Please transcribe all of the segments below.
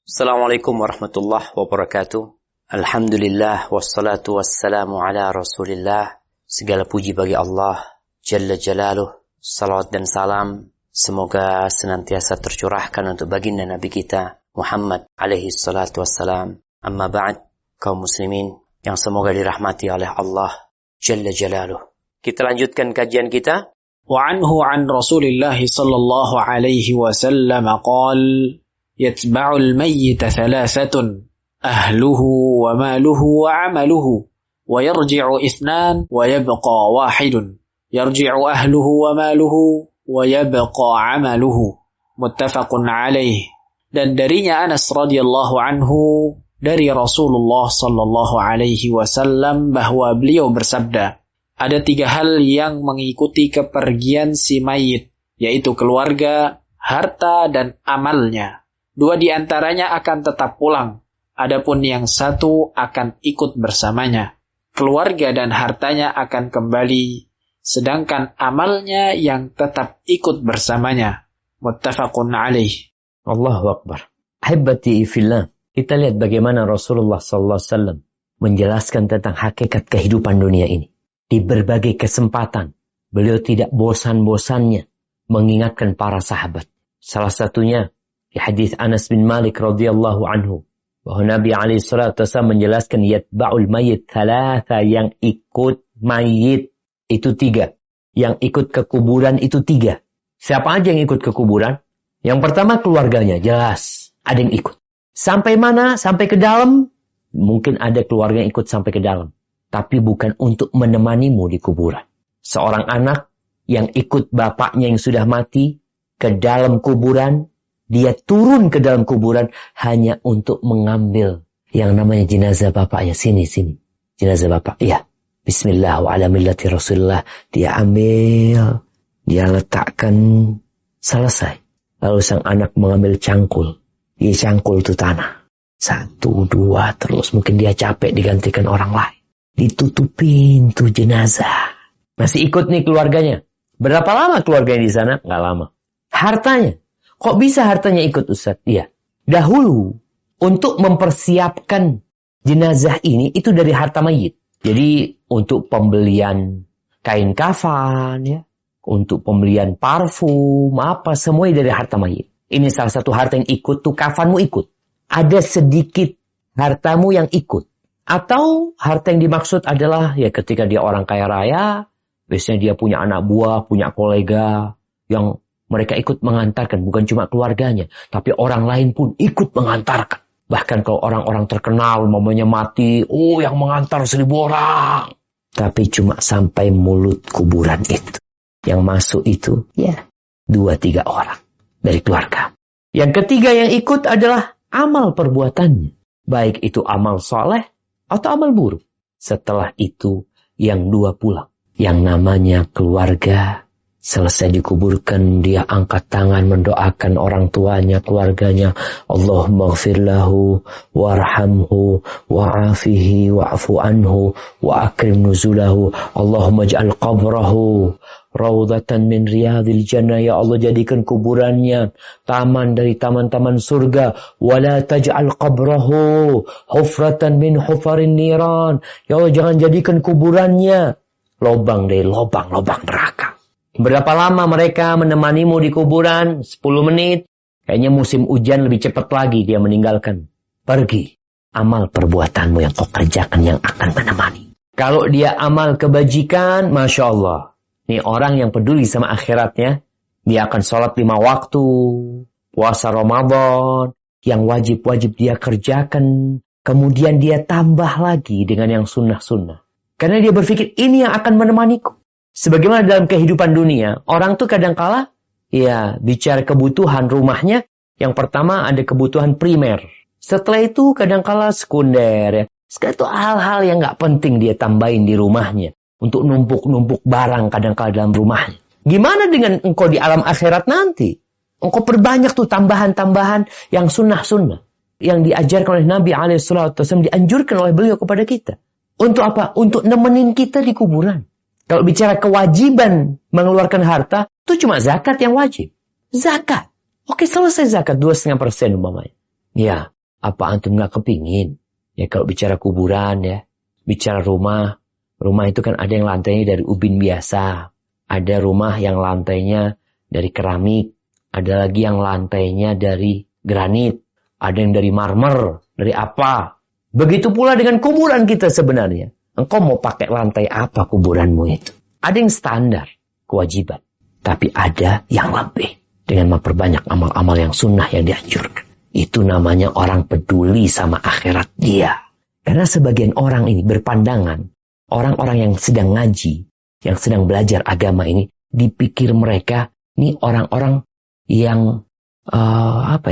Assalamualaikum warahmatullahi wabarakatuh. Alhamdulillah wassalatu wassalamu ala Rasulillah. Segala puji bagi Allah Jalla Jalaluh. Salawat dan salam semoga senantiasa tercurahkan untuk baginda Nabi kita Muhammad alaihi salatu wassalam. Amma ba'd, kaum muslimin yang semoga dirahmati oleh Allah Jalla Jalaluh. Kita lanjutkan kajian kita. Wa anhu an Rasulillah sallallahu alaihi wasallam qala يتبع الميت ثلاثة أهله وماله وعمله ويرجع اثنان ويبقى واحد يرجع أهله وماله ويبقى عمله متفق عليه. Dan darinya Anas radhiyallahu anhu dari Rasulullah sallallahu alaihi wasallam bahwa beliau bersabda, ada 3 hal yang mengikuti kepergian si mayit, yaitu keluarga, harta dan amalnya. 2 di antaranya akan tetap pulang, adapun yang 1 akan ikut bersamanya. Keluarga dan hartanya akan kembali, sedangkan amalnya yang tetap ikut bersamanya. Muttafaqun alaih. Allahu Akbar. Ahibati fillah. Kita lihat bagaimana Rasulullah SAW menjelaskan tentang hakikat kehidupan dunia ini. Di berbagai kesempatan, beliau tidak bosan-bosannya mengingatkan para sahabat. Salah satunya, di hadis Anas bin Malik radhiyallahu anhu, bahwa Nabi alaihi salatu wasallam menjelaskan yatba'ul mayyit thalatha, yang ikut mayit itu 3. Yang ikut ke kuburan itu 3. Siapa aja yang ikut ke kuburan? Yang pertama keluarganya, jelas ada yang ikut. Sampai mana? Sampai ke dalam? Mungkin ada keluarga yang ikut sampai ke dalam. Tapi bukan untuk menemanimu di kuburan. Seorang anak yang ikut bapaknya yang sudah mati ke dalam kuburan, dia turun ke dalam kuburan hanya untuk mengambil yang namanya jenazah bapaknya. Sini. Jenazah bapak. Iya. Bismillah wa ala millati Rasulullah. Dia ambil. Dia letakkan. Selesai. Lalu sang anak mengambil cangkul. Dia cangkul itu tanah. 1, 2, terus. Mungkin dia capek digantikan orang lain. Ditutupin tuh jenazah. Masih ikut nih keluarganya. Berapa lama keluarganya di sana? Nggak lama. Hartanya. Kok bisa hartanya ikut, Ustaz? Iya. Dahulu, untuk mempersiapkan jenazah ini, itu dari harta mayit. Jadi, untuk pembelian kain kafan, ya, untuk pembelian parfum, apa, semuanya dari harta mayit. Ini salah satu harta yang ikut, tuh kafanmu ikut. Ada sedikit hartamu yang ikut. Atau harta yang dimaksud adalah, ya ketika dia orang kaya raya, biasanya dia punya anak buah, punya kolega, yang mereka ikut mengantarkan, bukan cuma keluarganya, tapi orang lain pun ikut mengantarkan. Bahkan kalau orang-orang terkenal, mamanya mati, yang mengantar 1000 orang. Tapi cuma sampai mulut kuburan itu. Yang masuk itu, 2-3 orang dari keluarga. Yang ketiga yang ikut adalah amal perbuatannya. Baik itu amal soleh atau amal buruk. Setelah itu, yang 2 pulang. Yang namanya keluarga. Selesai dikuburkan, dia angkat tangan mendoakan orang tuanya, keluarganya. Allahumma ghfir lahu, warhamhu, wa'afihi, wa'afu anhu, wa akrim nuzulahu. Allahumma ja'al qabrahu raudatan min riyadil jannah. Ya Allah, jadikan kuburannya taman dari taman-taman surga. Wala taj'al qabrahu hufratan min hufarin niran. Ya Allah, jangan jadikan kuburannya lobang dari lobang-lobang neraka. Berapa lama mereka menemanimu di kuburan? 10 menit. Kayaknya musim hujan lebih cepat lagi dia meninggalkan. Pergi. Amal perbuatanmu yang kau kerjakan yang akan menemani. Kalau dia amal kebajikan, Masya Allah. Nih orang yang peduli sama akhiratnya, dia akan sholat 5 waktu. Puasa Ramadan. Yang wajib-wajib dia kerjakan. Kemudian dia tambah lagi dengan yang sunnah-sunnah. Karena dia berpikir, ini yang akan menemaniku. Sebagaimana dalam kehidupan dunia, orang tuh kadangkala bicara kebutuhan rumahnya. Yang pertama ada kebutuhan primer. Setelah itu kadangkala sekunder. Setelah itu hal-hal yang gak penting dia tambahin di rumahnya. Untuk numpuk-numpuk barang kadangkala dalam rumahnya. Gimana dengan engkau di alam akhirat nanti? Engkau perbanyak tuh tambahan-tambahan yang sunnah-sunnah. Yang diajarkan oleh Nabi SAW, dianjurkan oleh beliau kepada kita. Untuk apa? Untuk nemenin kita di kuburan. Kalau bicara kewajiban mengeluarkan harta, itu cuma zakat yang wajib. Zakat. Oke, selesai zakat 2,5% umpamanya. Ya, Apa antum nggak kepingin? Ya kalau bicara kuburan ya, bicara rumah itu kan ada yang lantainya dari ubin biasa. Ada rumah yang lantainya dari keramik. Ada lagi yang lantainya dari granit. Ada yang dari marmer, dari apa. Begitu pula dengan kuburan kita sebenarnya. Engkau mau pakai lantai apa kuburanmu itu? Ada yang standar, kewajiban. Tapi ada yang lebih. Dengan memperbanyak amal-amal yang sunnah yang dianjurkan. Itu namanya orang peduli sama akhirat dia. Karena sebagian orang ini berpandangan, orang-orang yang sedang ngaji, yang sedang belajar agama ini, dipikir mereka, ini orang-orang yang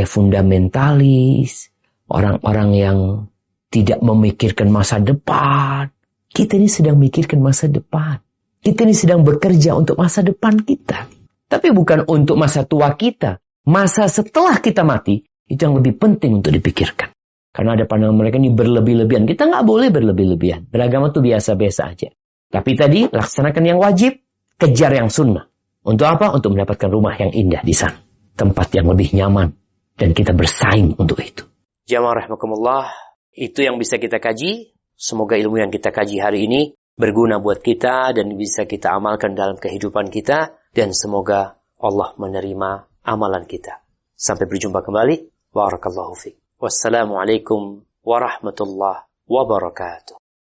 fundamentalis, orang-orang yang tidak memikirkan masa depan. Kita ini sedang memikirkan masa depan. Kita ini sedang bekerja untuk masa depan kita. Tapi bukan untuk masa tua kita. Masa setelah kita mati, itu yang lebih penting untuk dipikirkan. Karena ada pandangan mereka ini berlebih-lebihan. Kita nggak boleh berlebih-lebihan. Beragama itu biasa-biasa aja. Tapi tadi, laksanakan yang wajib, kejar yang sunnah. Untuk apa? Untuk mendapatkan rumah yang indah di sana. Tempat yang lebih nyaman. Dan kita bersaing untuk itu. Jamaah rahimakumullah, itu yang bisa kita kaji. Semoga ilmu yang kita kaji hari ini berguna buat kita dan bisa kita amalkan dalam kehidupan kita. Dan semoga Allah menerima amalan kita. Sampai berjumpa kembali. Barakallahu fiik. Wassalamualaikum warahmatullahi wabarakatuh.